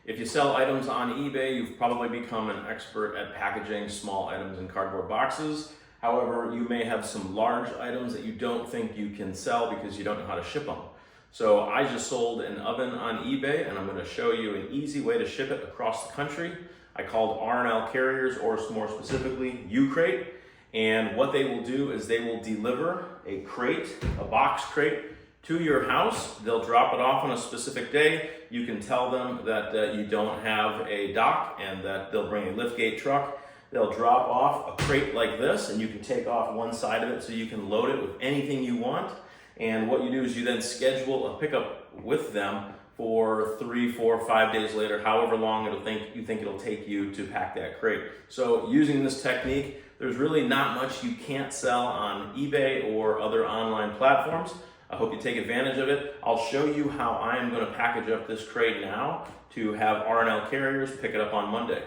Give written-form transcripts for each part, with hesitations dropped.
If you sell items on eBay, you've probably become an expert at packaging small items in cardboard boxes. However, you may have some large items that you don't think you can sell because you don't know how to ship them. So I just sold an oven on eBay, and I'm going to show you an easy way to ship it across the country. I called R&L carriers, or more specifically, YouCrate. And what they will do is they will deliver a crate, a box crate, to your house. They'll drop it off on a specific day. You can tell them that you don't have a dock and that they'll bring a liftgate truck. They'll drop off a crate like this, and you can take off one side of it so you can load it with anything you want. And what you do is you then schedule a pickup with them for 3, 4, 5 days later, however long you think it'll take you to pack that crate. So using this technique, there's really not much you can't sell on eBay or other online platforms. I hope you take advantage of it. I'll show you how I am going to package up this crate now to have R&L carriers pick it up on Monday.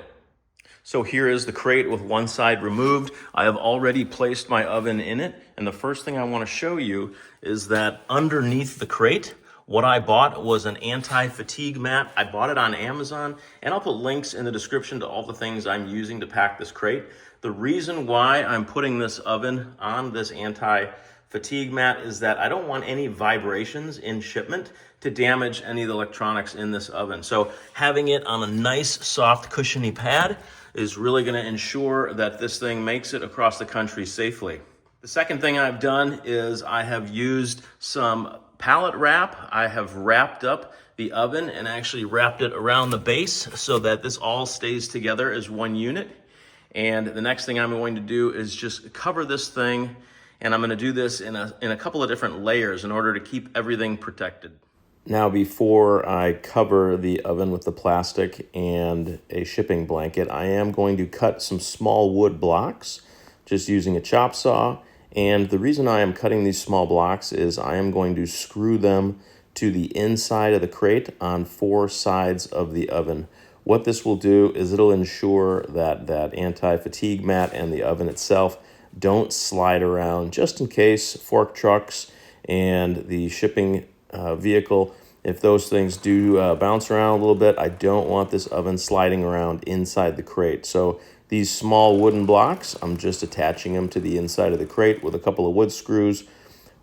So here is the crate with one side removed. I have already placed my oven in it. And the first thing I want to show you is that underneath the crate, what I bought was an anti-fatigue mat. I bought it on Amazon, and I'll put links in the description to all the things I'm using to pack this crate. The reason why I'm putting this oven on this anti-fatigue mat is that I don't want any vibrations in shipment to damage any of the electronics in this oven. So having it on a nice, soft, cushiony pad is really going to ensure that this thing makes it across the country safely. The second thing I've done is I have used some pallet wrap. I have wrapped up the oven and actually wrapped it around the base so that this all stays together as one unit. And the next thing I'm going to do is just cover this thing, and I'm going to do this in a couple of different layers in order to keep everything protected. Now, before I cover the oven with the plastic and a shipping blanket, I am going to cut some small wood blocks just using a chop saw. And the reason I am cutting these small blocks is I am going to screw them to the inside of the crate on 4 sides of the oven. What this will do is it'll ensure that that anti-fatigue mat and the oven itself don't slide around, just in case fork trucks and the shipping vehicle, if those things do bounce around a little bit, I don't want this oven sliding around inside the crate. So these small wooden blocks, I'm just attaching them to the inside of the crate with a couple of wood screws,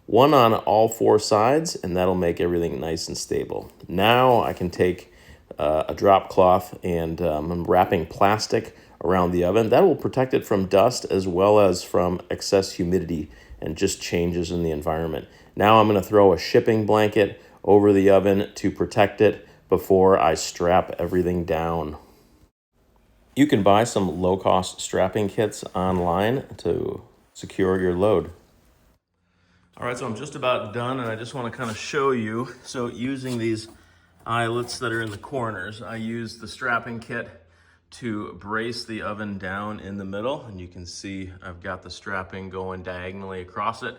one on all 4 sides, and that'll make everything nice and stable. Now I can take a drop cloth and I'm wrapping plastic around the oven. That will protect it from dust as well as from excess humidity and just changes in the environment. Now I'm going to throw a shipping blanket over the oven to protect it before I strap everything down. You can buy some low-cost strapping kits online to secure your load. All right, so I'm just about done, and I just want to kind of show you. So using these eyelets that are in the corners, I use the strapping kit to brace the oven down in the middle, and you can see I've got the strapping going diagonally across it.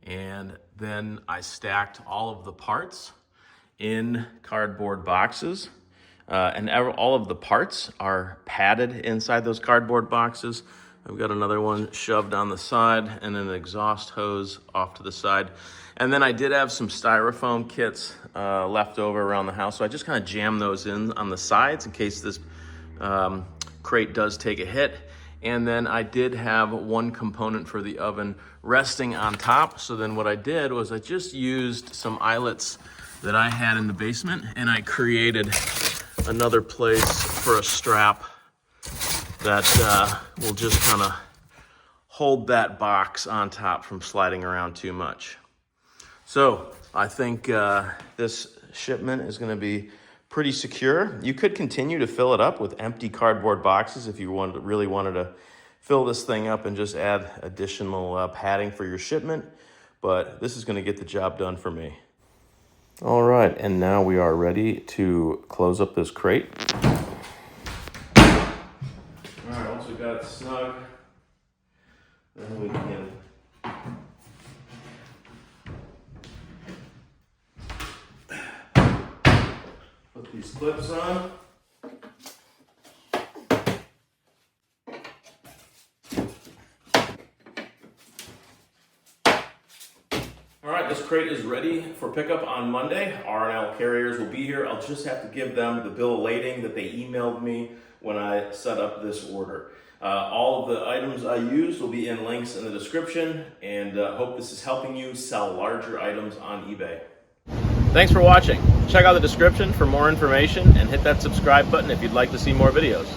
And then I stacked all of the parts in cardboard boxes. And all of the parts are padded inside those cardboard boxes. I've got another one shoved on the side and an exhaust hose off to the side. And then I did have some styrofoam kits left over around the house. So I just kind of jammed those in on the sides in case this crate does take a hit. And then I did have one component for the oven resting on top. So then what I did was I just used some eyelets that I had in the basement, and I created another place for a strap that will just kind of hold that box on top from sliding around too much. So I think this shipment is going to be pretty secure. You could continue to fill it up with empty cardboard boxes if you really wanted to fill this thing up and just add additional padding for your shipment, but this is going to get the job done for me. All right, and now we are ready to close up this crate. All right, once we got it snug, then we can put these clips on. All right, this crate is ready for pickup on Monday. R&L carriers will be here. I'll just have to give them the bill of lading that they emailed me when I set up this order. All of the items I used will be in links in the description, and hope this is helping you sell larger items on eBay. Thanks for watching. Check out the description for more information and hit that subscribe button if you'd like to see more videos.